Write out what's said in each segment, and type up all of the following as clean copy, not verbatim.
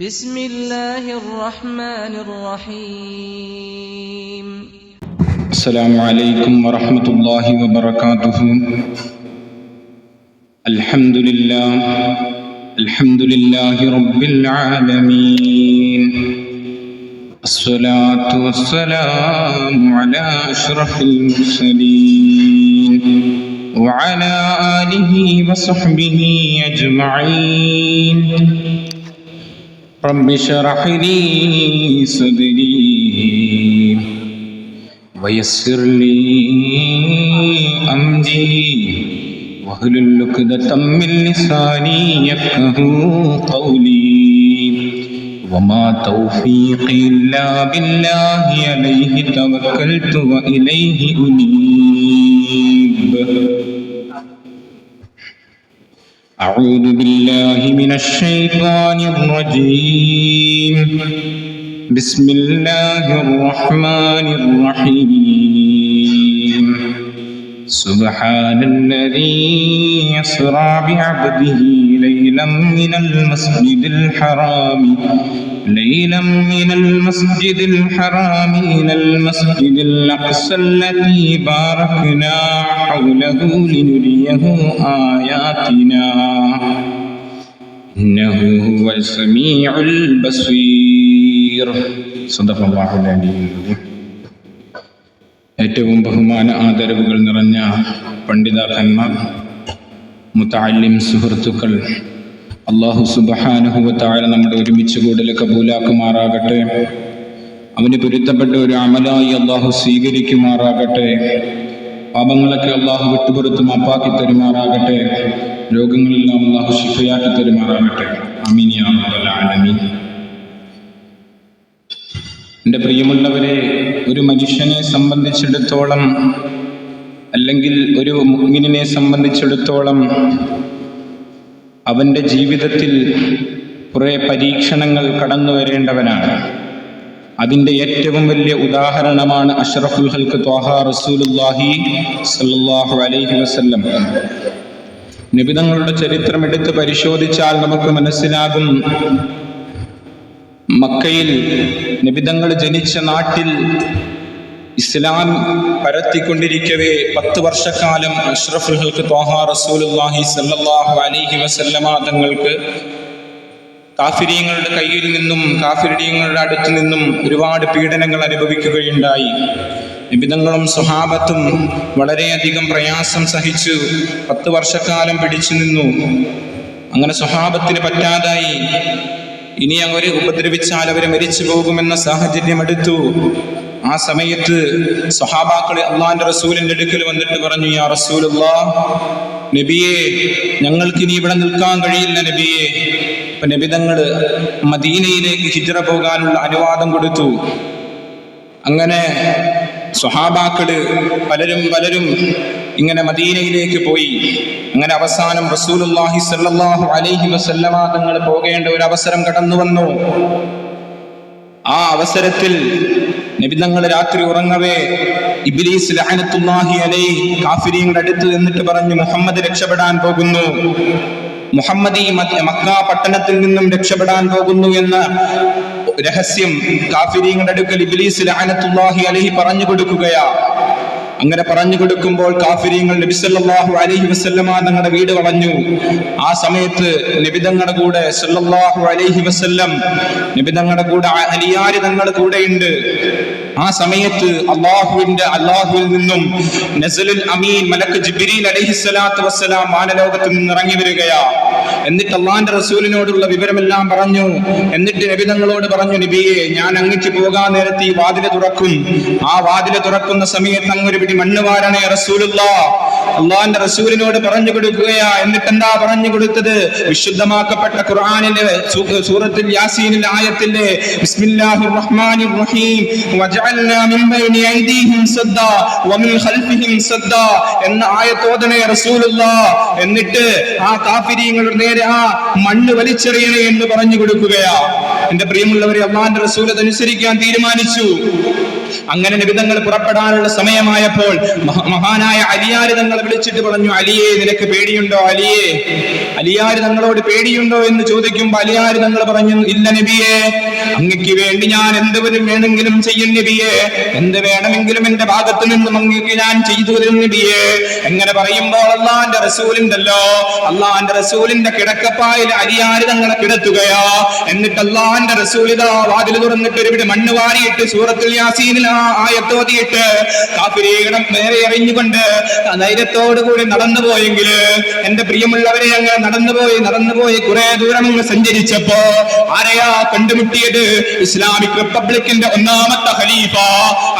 بسم الله الرحمن الرحيم. السلام عليكم ورحمة الله وبركاته. الحمد لله رب العالمين. الصلاة والسلام على أشرف المرسلين وعلى آله وصحبه أجمعين. رب اشرح لي صدري ويسر لي أمري واحلل عقدة من لساني يفقهوا قولي وما توفيقي إلا بالله عليه توكلت وإليه أنيب. أعوذ بالله من الشيطان الرجيم. بسم الله الرحمن الرحيم. سبحان الذي أسرى بعبده ليلا من المسجد الحرام إلى المسجد الأقصى الذي باركنا حوله لنريه آياتنا إنه هو السميع البصير. صدق الله العلي. ഏറ്റവും ബഹുമാന ആദരവുകൾ നിറഞ്ഞ പണ്ഡിതാക്കന്മാർ, മുതഅല്ലിം സുഹൃത്തുക്കൾ, അല്ലാഹു സുബ്ഹാനഹു വ തആല നമ്മുടെ ഒരുമിച്ച് കൂടൽ കബൂലാക്കുമാറാകട്ടെ. അവന് പൊരുത്തപ്പെട്ട ഒരു അമലായി അല്ലാഹു സ്വീകരിക്കുമാറാകട്ടെ. പാപങ്ങളൊക്കെ അല്ലാഹു വിട്ടുപുറത്ത് മാപ്പാക്കി തരുമാറാകട്ടെ. രോഗങ്ങളെല്ലാം അല്ലാഹു ശിഫയാക്കി തരുമാറാകട്ടെ. ആമീൻ യാ റബ്ബൽ ആലമീൻ. എൻ്റെ പ്രിയമുള്ളവരെ, ഒരു മനുഷ്യനെ സംബന്ധിച്ചിടത്തോളം, അല്ലെങ്കിൽ ഒരു മുഅ്മിനിനെ സംബന്ധിച്ചിടത്തോളം, അവൻ്റെ ജീവിതത്തിൽ കുറേ പരീക്ഷണങ്ങൾ കടന്നു വരേണ്ടവനാണ്. അതിൻ്റെ ഏറ്റവും വലിയ ഉദാഹരണമാണ് അഷ്റഫുൽ ഖൽഖ് ത്വാഹ റസൂലുള്ളാഹി സ്വല്ലല്ലാഹു അലൈഹി വസല്ലം. നബിതങ്ങളുടെ ചരിത്രം എടുത്ത് പരിശോധിച്ചാൽ നമുക്ക് മനസ്സിലാകും, മക്കയിൽ നബിതങ്ങൾ ജനിച്ച നാട്ടിൽ ഇസ്ലാം പരത്തിക്കൊണ്ടിരിക്കവേ 10 വർഷക്കാലം അഷ്റഫുൽ ഖൽഖ് ത്വാഹ റസൂലുള്ളാഹി സ്വല്ലല്ലാഹു അലൈഹി വസല്ലമ തങ്ങൾക്ക് കാഫിരീങ്ങളുടെ കയ്യിൽ നിന്നും കാഫിരീങ്ങളുടെ അടുത്തു നിന്നും ഒരുപാട് പീഡനങ്ങൾ അനുഭവിക്കുകയുണ്ടായി. നബിതങ്ങളും സ്വഹാബത്തും വളരെയധികം പ്രയാസം സഹിച്ചു 10 വർഷക്കാലം പിടിച്ചു നിന്നു. അങ്ങനെ സ്വഹാബത്തിന് പറ്റാതായി. ഇനി അവരെ ഉപദ്രവിച്ചാൽ അവരെ മരിച്ചു പോകുമെന്ന സാഹചര്യം എടുത്തു. ആ സമയത്ത് സ്വഹാബാക്കൾ അള്ളാന്റെ റസൂലിന്റെ അടുക്കൽ വന്നിട്ട് പറഞ്ഞു, യാ റസൂലുള്ളാഹ്, നബിയെ, ഞങ്ങൾക്ക് ഇനി ഇവിടെ നിൽക്കാൻ കഴിയില്ല നബിയെ. അപ്പൊ നബിതങ്ങൾ മദീനയിലേക്ക് ഹിജ്റ പോകാനുള്ള അനുവാദം കൊടുത്തു. അങ്ങനെ സ്വഹാബാക്കള് പലരും ഇങ്ങനെ മദീനയിലേക്ക് പോയി. അങ്ങനെ അവസാനം റസൂലുള്ളാഹി സ്വല്ലല്ലാഹു അലൈഹി വസല്ലമ തങ്ങൾ പോകേണ്ട ഒരു അവസരം കടന്നു വന്നു. ആ അവസരത്തിൽ നബിതങ്ങൾ രാത്രി ഉറങ്ങവേ ഇബ്ലീസ് ലഅനത്തുല്ലാഹി അലൈഹി കാഫിരീങ്ങളുടെ അടുത്ത് എന്നിട്ട് പറഞ്ഞു, മുഹമ്മദ് രക്ഷപ്പെടാൻ പോകുന്നു, മുഹമ്മദ് ഈ മക്ക പട്ടണത്തിൽ നിന്നും രക്ഷപ്പെടാൻ പോകുന്നു എന്ന രഹസ്യം കാഫിരീങ്ങളുടെ അടുക്കൽ ഇബ്ലീസ് ലഅനത്തുല്ലാഹി അലൈഹി പറഞ്ഞു കൊടുക്കുകയാ. അങ്ങനെ പറഞ്ഞു കൊടുക്കുമ്പോൾ കാഫിരീങ്ങൾ നബി സല്ലല്ലാഹു അലൈഹി വസല്ലമ തങ്ങളുടെ വീട് വളഞ്ഞു. ആ സമയത്ത് നബിതങ്ങളുടെ കൂടെ സല്ലല്ലാഹു അലൈഹി വസല്ലം, നബിതങ്ങളുടെ കൂടെ അലിയാരി തങ്ങളുടെ കൂടെയുണ്ട്. ആ സമയത്ത് അല്ലാഹുവിൽ നിന്നും നസലുൽ അമീൻ മലക്ക് ജിബ്രീൽ അലൈഹിസ്സലാത്തു വസ്സലാം വാനലോകത്ത് നിന്ന് ഇറങ്ങി വരികയാ. എന്നിട്ട് അള്ളാന്റെ റസൂലിനോടുള്ള വിവരമെല്ലാം പറഞ്ഞു. എന്നിട്ട് നബിതങ്ങളോട് പറഞ്ഞു, നബിയെ, ഞാൻ അങ്ങേക്ക് പോകാൻ നേരത്തെ ഈ വാതില് തുറക്കും. ആ വാതില് തുറക്കുന്ന സമയത്ത് അങ്ങൊരു പിടി മണ്ണ് വാരണേ റസൂലുള്ളാഹ്. അള്ളാന്റെ റസൂലിനോട് പറഞ്ഞു കൊടുക്കുകയാ. എന്നിട്ട് എന്താ പറഞ്ഞു കൊടുത്തത്? വിശുദ്ധമാക്കപ്പെട്ട ഖുർആനിലെ സൂറത്തുൽ യാസീനിൽ ആയത്തിലെ ബിസ്മില്ലാഹിർ റഹ്മാനിർ റഹീം വജഅൽനാ മിൻ ബൈനി ഐദീഹിം സദ്ദാ വമിൻ ഖൽഫിഹിം സദ്ദാ എന്ന ആയത്തോദനെ റസൂലുള്ളാഹ്. എന്നിട്ട് ആ കാഫിരീങ്ങളുടെ നേരെ ആ മണ്ണ് വലിച്ചെറിയണേ എന്ന് പറഞ്ഞു കൊടുക്കുകയാ. എന്റെ പ്രിയമുള്ളവരെ, അള്ളാന്റെ റസൂൽ അതനുസരിക്കാൻ തീരുമാനിച്ചു. അങ്ങനെ നബി തങ്ങൾ പുറപ്പെടാനുള്ള സമയമായപ്പോൾ മഹാനായ അലിയാർ തങ്ങളെ വിളിച്ചിട്ട് പറഞ്ഞു, അലിയെ, നിനക്ക് പേടിയുണ്ടോ? അലിയാർ തങ്ങളോട് പേടിയുണ്ടോ എന്ന് ചോദിക്കുമ്പോൾ അലിയാർ തങ്ങൾ പറഞ്ഞു, ഇല്ല നബിയെ, അങ്ങക്ക് വേണ്ടി ഞാൻ എന്തുവരും വേണമെങ്കിലും ചെയ്യും നബിയെ, എന്ത് വേണമെങ്കിലും എന്റെ ഭാഗത്തു നിന്നും അങ്ങക്ക് ഞാൻ ചെയ്തു തരും നബിയെ. എങ്ങനെ പറയുമ്പോൾ അള്ളാന്റെ റസൂലുണ്ടല്ലോ, അള്ളാന്റെ റസൂലിന്റെ കിടക്കപ്പായിൽ അലിയാർ തങ്ങളെ കിടത്തുകയോ, എന്നിട്ട് അള്ളാന്റെ റസൂൽ ഇതാ വാതിൽ തുറന്നിട്ട് ഒരുവിടെ മണ്ണ് വാരിയിട്ട് സൂറത്തുൽ യാസീനിൽ ആ ആയത്തോതിയിട്ട് കാഫിരീകളെ നേരെ എറിഞ്ഞുകൊണ്ട് ധൈര്യത്തോടു കൂടി നടന്നു പോയെങ്കിൽ, എന്റെ പ്രിയമുള്ളവരെ, അങ്ങ് നടന്നുപോയി കുറെ ദൂരം അങ്ങ് സഞ്ചരിച്ചപ്പോ ആരെയാ കണ്ടുമുട്ടിയത്? ഇസ്ലാമിക് റിപ്പബ്ലിക്കിന്റെ ഒന്നാമത്തെ ഖലീഫ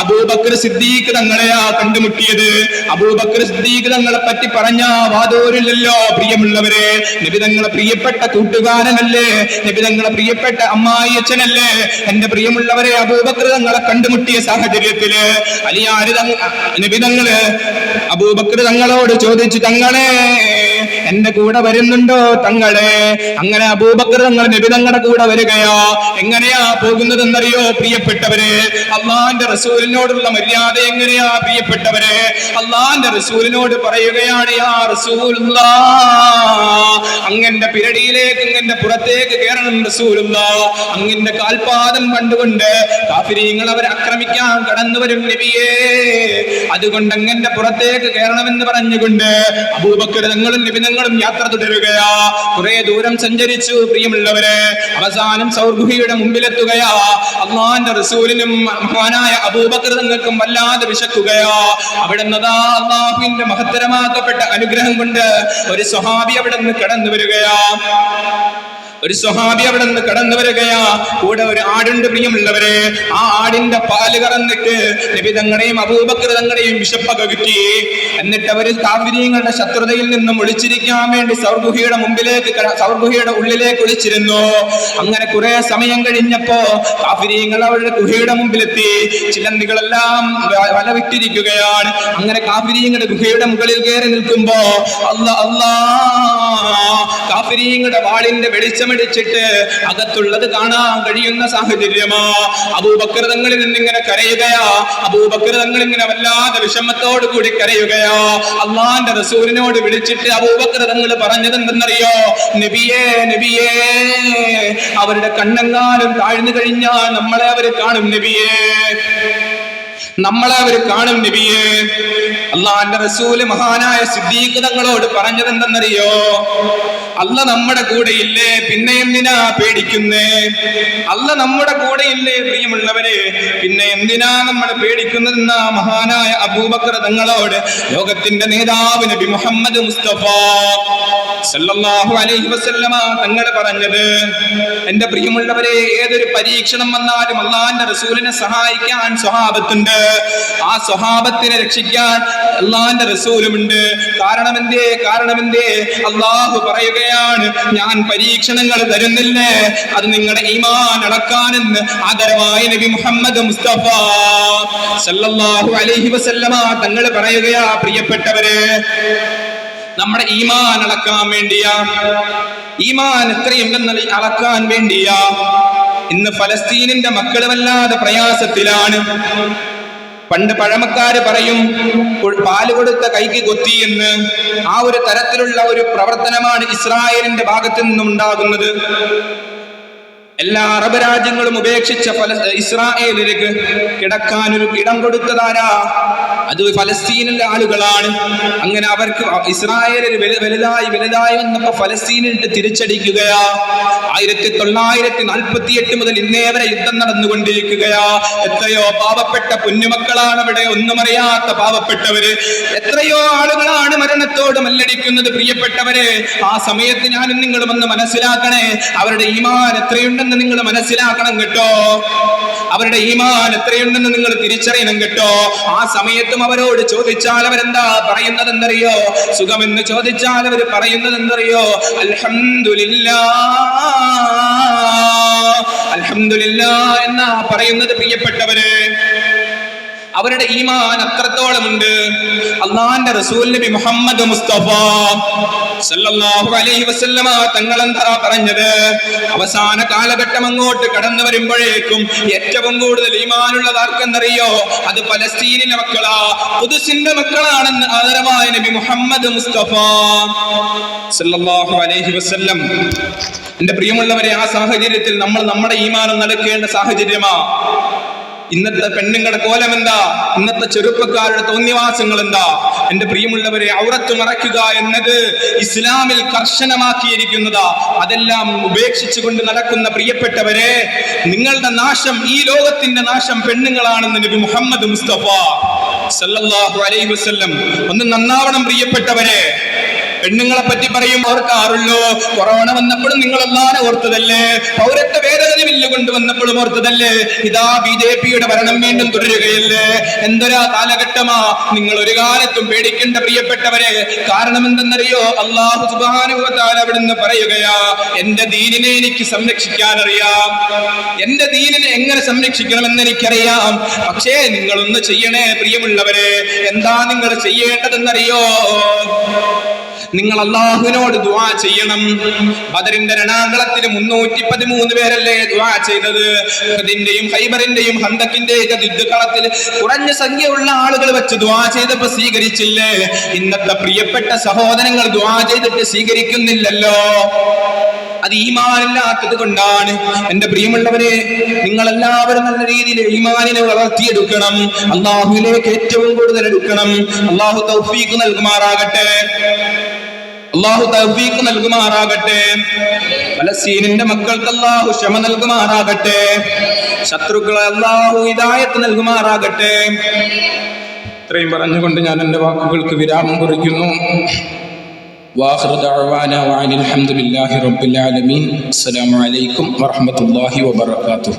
അബൂബക്കർ സിദ്ദീഖ് തങ്ങളെയാ കണ്ടുമുട്ടിയത്. അബൂബക്കർ സിദ്ദീഖ് തങ്ങളെ പറ്റി പറഞ്ഞ വാദോരില്ലല്ലോ പ്രിയമുള്ളവരെ. നബി തങ്ങളെ പ്രിയപ്പെട്ട കൂട്ടുകാരനല്ലേ, നബി തങ്ങളെ പ്രിയപ്പെട്ട അമ്മായി അച്ഛനല്ലേ. എന്റെ പ്രിയമുള്ളവരെ, അബൂബക്കർ തങ്ങളെ കണ്ടുമുട്ടിയ സാഹചര്യത്തില് നബി തങ്ങള് അബൂബക്കർ തങ്ങളോട് ചോദിച്ചു, തങ്ങളെ എന്റെ കൂടെ വരുന്നുണ്ടോ തങ്ങളെ? അങ്ങനെ അബൂബക്കർ തങ്ങൾ നബി തങ്ങളുടെ കൂടെ വരികയോ. എങ്ങനെയാ പോകുന്നതെന്നറിയോ പ്രിയപ്പെട്ടവരെ? അള്ളാന്റെ റസൂലിനോടുള്ള മര്യാദ എങ്ങനെയാ പ്രിയപ്പെട്ടവരെ? അള്ളാന്റെ റസൂലിനോട് പറയുകയാണ്, യാ റസൂലുള്ളാഹ്, അങ്ങന്റെ പിരടിയിലേക്ക്, അങ്ങന്റെ പുറത്തേക്ക് കയറണം റസൂലുള്ളാഹ്. അങ്ങന്റെ കാൽപാദം കണ്ടുകൊണ്ട് കാഫിരീങ്ങൾ അവരെ ആക്രമിക്കാൻ കടന്നു വരും നബിയേ, അതുകൊണ്ട് അങ്ങന്റെ പുറത്തേക്ക് കയറണമെന്ന് പറഞ്ഞുകൊണ്ട് അബൂബക്കർ തങ്ങളും നബി തങ്ങളും യാത്ര തുടരുകയാ. കുറെ ദൂരം സഞ്ചരിച്ചു പ്രിയമുള്ളവരെ. അവസാനം സൗർഗുഹയുടെ മുമ്പിലെത്തുകയാ. അള്ളാന്റെ റസൂലിനും മഹാനായ അബൂബക്കർ തങ്ങൾക്കും വല്ലാതെ വിശക്കുകയാ. അവിടെ നിന്നതാ അള്ളാഹുവിന്റെ മഹത്തരമാക്കപ്പെട്ട അനുഗ്രഹം കൊണ്ട് ഒരു സ്വഹാബി അവിടെ നിന്ന് കടന്നു വരികയാ. കൂടെ ഒരു ആടുണ്ട് പ്രിയമുള്ളവരെ. ആ ആടിന്റെ പാല് കറന്നിട്ട് നബി തങ്ങളെയും അബൂബക്കർ തങ്ങളെയും വിശപ്പകറ്റി. എന്നിട്ട് അവര് കാഫിരീങ്ങളുടെ ശത്രുതയിൽ നിന്നും ഒളിച്ചിരിക്കാൻ വേണ്ടി സൗർഗുഹയുടെ ഉള്ളിലേക്ക് ഒളിച്ചിരുന്നു. അങ്ങനെ കുറെ സമയം കഴിഞ്ഞപ്പോ കാഫിരീങ്ങൾ അവരുടെ ഗുഹയുടെ മുമ്പിലെത്തി. ചിലന്തികളെല്ലാം വല വിട്ടിരിക്കുകയാണ്. അങ്ങനെ കാഫിരീങ്ങളുടെ ഗുഹയുടെ മുകളിൽ കയറി നിൽക്കുമ്പോ കാഫിരീങ്ങളുടെ വാളിന്റെ വെളിച്ചമടിച്ചിട്ട് അകത്തുള്ളത് കാണാൻ കഴിയുന്ന സാഹചര്യമോ. അബൂബക്കർ തങ്ങളിൽ നിന്നിങ്ങനെ കരയുകയാ. അബൂബക്കർ തങ്ങൾ ഇങ്ങനെ വല്ലാതെ വിഷമത്തോടു കൂടി കരയുകയോ. അള്ളാന്റെ റസൂലിനോട് വിളിച്ചിട്ട് അബൂബക്കർ തങ്ങൾ പറഞ്ഞതെന്തെന്നറിയോ? നബിയേ, നബിയേ, അവരുടെ കണ്ണെങ്ങാനും താഴ്ന്നു കഴിഞ്ഞാൽ നമ്മളെ അവർ കാണും നബിയേ, നബിയേ. അള്ളാന്റെ റസൂല് മഹാനായ സിദ്ദീഖ് തങ്ങളോട് പറഞ്ഞതെന്തെന്നറിയോ? അല്ല നമ്മുടെ കൂടെ ഇല്ലേ, പിന്നെ എന്തിനാ പേടിക്കുന്നേ? അല്ല നമ്മുടെ കൂടെ ഇല്ലേ പ്രിയമുള്ളവരെ, പിന്നെ എന്തിനാ നമ്മൾ പേടിക്കുന്നതെന്ന മഹാനായ അബൂബക്കർ തങ്ങളോട് ലോകത്തിന്റെ നേതാവ് നബി മുഹമ്മദ് മുസ്തഫ സല്ലല്ലാഹു അലൈഹി വസല്ലമ തങ്ങൾ പറഞ്ഞത്. എന്റെ പ്രിയമുള്ളവരെ, ഏതൊരു പരീക്ഷണം വന്നാലും അള്ളാന്റെ റസൂലിനെ സഹായിക്കാൻ സ്വഹാബത്തുണ്ട്. ആ സ്വഹാബത്തിനെ രക്ഷിക്കാൻ അള്ളാന്റെ റസൂലുമുണ്ട്. കാരണമെന്തേ? അള്ളാഹു പറയുകയാണ്, ഞാൻ പരീക്ഷണങ്ങൾ തരുന്നില്ലേ, അത് നിങ്ങളുടെ ഈമാൻ അളക്കാനെന്ന് ആദരവായ നബി മുഹമ്മദ് മുസ്തഫ സല്ലല്ലാഹു അലൈഹി വസല്ലമ തങ്ങൾ പറയുകയാ. പ്രിയപ്പെട്ടവരെ, നമ്മുടെ ഈമാൻ അളക്കാൻ വേണ്ടിയാ, ഈമാൻ എത്രയുണ്ടെന്ന് അളക്കാൻ വേണ്ടിയാ ഇന്ന് ഫലസ്തീനിന്റെ മക്കൾ വല്ലാതെ പ്രയാസത്തിലാണ്. പണ്ട് പഴമക്കാര് പറയും, പാല് കൊടുത്ത കൈക്ക് കൊത്തി എന്ന്. ആ ഒരു തരത്തിലുള്ള ഒരു പ്രവർത്തനമാണ് ഇസ്രായേലിന്റെ ഭാഗത്തു നിന്നും ഉണ്ടാകുന്നത്. എല്ലാ അറബ് രാജ്യങ്ങളും ഉപേക്ഷിച്ച ഇസ്രായേലിലേക്ക് കിടക്കാൻ ഒരു ഇടം കൊടുത്തതാരാ? അത് ഫലസ്തീനിലെ ആളുകളാണ്. അങ്ങനെ അവർക്ക് ഇസ്രായേലിൽ വലുതായി വന്നപ്പോ ഫലസ്തീനിട്ട് തിരിച്ചടിക്കുകയാ. 1948 മുതൽ ഇന്നേ വരെ യുദ്ധം നടന്നുകൊണ്ടിരിക്കുകയാ. എത്രയോ പാവപ്പെട്ട കുഞ്ഞുമക്കളാണ് അവിടെ, ഒന്നും അറിയാത്ത പാവപ്പെട്ടവര്. എത്രയോ ആളുകളാണ് മരണത്തോട് മല്ലടിക്കുന്നത് പ്രിയപ്പെട്ടവരെ. ആ സമയത്ത് ഞാനും നിങ്ങളും ഒന്ന് മനസ്സിലാക്കണേ, അവരുടെ ഈമാൻ എത്രയുണ്ടെന്ന് നിങ്ങൾ മനസ്സിലാക്കണം കേട്ടോ. അവരുടെ ഈമാൻ എത്രയുണ്ടെന്ന് നിങ്ങൾ തിരിച്ചറിയണം കേട്ടോ. ആ സമയത്തും അവരോട് ചോദിച്ചാൽ അവരെന്താ പറയുന്നതെന്നറിയോ? സുഖമെന്ന് ചോദിച്ചാൽ അവർ പറയുന്നതെന്നറിയോ? അൽഹംദുലില്ലാഹ് എന്നാ പറയുന്നത് പ്രിയപ്പെട്ടവരെ. അവരുടെ ഈമാൻ അത്രത്തോളമുണ്ട്. അള്ളാന്റെ റസൂൽ നബി മുഹമ്മദ് മുസ്തഫ സല്ലല്ലാഹു അലൈഹി വസല്ലമ തങ്ങൾ എന്താ പറഞ്ഞത്? അവസാന കാലഘട്ടം അങ്ങോട്ട് കടന്നു വരുമ്പോഴേക്കും ഏറ്റവും കൂടുതൽ ഈമാനുള്ളത് ആർക്കെന്നറിയോ? അത് പലസ്തീനിലെ മക്കളാ, ഖുദ്സിന്റെ മക്കളാണെന്ന് ആദരവായ നബി മുഹമ്മദ് മുസ്തഫ സല്ലല്ലാഹു അലൈഹി വസല്ലം. എന്റെ പ്രിയമുള്ളവരെ, ആ സാഹചര്യത്തിൽ നമ്മൾ നമ്മുടെ ഈമാനം നടക്കേണ്ട സാഹചര്യമാ. ഇന്നത്തെ പെണ്ണുങ്ങളുടെ കോലം എന്താ? ഇന്നത്തെ ചെറുപ്പക്കാരുടെ തോന്നിവാസങ്ങൾ എന്താ? എന്റെ പ്രിയമുള്ളവരെ, ഔറത്ത് മറയ്ക്കുക എന്നത് ഇസ്ലാമിൽ കർശനമാക്കിയിരിക്കുന്നതാ. അതെല്ലാം ഉപേക്ഷിച്ചുകൊണ്ട് നടക്കുന്ന പ്രിയപ്പെട്ടവരെ, നിങ്ങളുടെ നാശം, ഈ ലോകത്തിന്റെ നാശം പെണ്ണുങ്ങളാണെന്ന് നബി മുഹമ്മദ് മുസ്തഫ സല്ലല്ലാഹു അലൈഹി വസല്ലം. ഒന്ന് നന്നാവണം പ്രിയപ്പെട്ടവരെ. പെണ്ണുങ്ങളെ പറ്റി പറയും ഓർക്കാറുള്ളൂ. കൊറോണ വന്നപ്പോഴും നിങ്ങൾ എല്ലാവരും ഓർത്തതല്ലേ? പൗരത്വ ഭേദഗതി ബില്ല് കൊണ്ടുവന്നപ്പോഴും ഓർത്തതല്ലേ? ഇതാ BJP-യുടെ ഭരണം വീണ്ടും തുടരുകയല്ലേ? എന്തൊരാ കാലഘട്ടമാ! നിങ്ങൾ ഒരു കാലത്തും പേടിക്കേണ്ട പ്രിയപ്പെട്ടവരെ. കാരണം എന്തെന്നറിയോ? അല്ലാഹു സുബ്ഹാനഹു വ തആല അവിടുന്ന് പറയുകയാ, എന്റെ ദീനിനെ എനിക്ക് സംരക്ഷിക്കാൻ അറിയാം, എന്റെ ദീനിനെ എങ്ങനെ സംരക്ഷിക്കണമെന്ന് എനിക്കറിയാം. പക്ഷേ നിങ്ങളൊന്ന് ചെയ്യണേ പ്രിയമുള്ളവരെ. എന്താ നിങ്ങൾ ചെയ്യേണ്ടതെന്നറിയോ? നിങ്ങൾ അല്ലാഹുവിനോട് ദുആ ചെയ്യണം. ബദറിന്റെ രണാങ്കളത്തിന് 313 പേരല്ലേ ദുആ ചെയ്തത്? ഉഹദിന്റെയും ഖൈബറിന്റെയും ഹന്തക്കിന്റെയും യുദ്ധകളത്തിൽ കുറഞ്ഞ സംഖ്യയുള്ള ആളുകൾ വെച്ച് ദുആ ചെയ്തപ്പോൾ സ്വീകരിച്ചില്ലേ? ഇന്നത്തെ പ്രിയപ്പെട്ട സഹോദരങ്ങൾ ദുആ ചെയ്തിട്ട് സ്വീകരിക്കുന്നില്ലല്ലോ. അത് ഈമാനില്ലാത്തത് കൊണ്ടാണ്. എന്റെ പ്രിയമുള്ളവരെ, നിങ്ങളെല്ലാവരും നല്ല രീതിയിൽ ഈമാനിനെ വളർത്തിയെടുക്കണം. അല്ലാഹുവിലേക്ക് ഏറ്റവും കൂടുതൽ എടുക്കണം. അല്ലാഹു തൗഫീഖ് നൽകുമാറാകട്ടെ. അല്ലാഹു തൗഫീഖ് നൽകുമാറാകട്ടെ. ഫലസ്തീനിന്റെ മക്കൾക്ക് അല്ലാഹു ക്ഷമ നൽകുമാറാകട്ടെ. ശത്രുക്കളെ അല്ലാഹു ഹിദായത്ത് നൽകുമാറാകട്ടെ. ഇത്രയും പറഞ്ഞുകൊണ്ട് ഞാൻ എൻ്റെ വാക്കുകൾക്ക് വിരാമം കുറിക്കുന്നു. വാഖിറു ദഅവാനാ വഅനിൽ ഹംദുലില്ലാഹി റബ്ബിൽ ആലമീൻ. അസ്സലാമു അലൈക്കും വറഹ്മത്തുള്ളാഹി വബറകാതുഹു.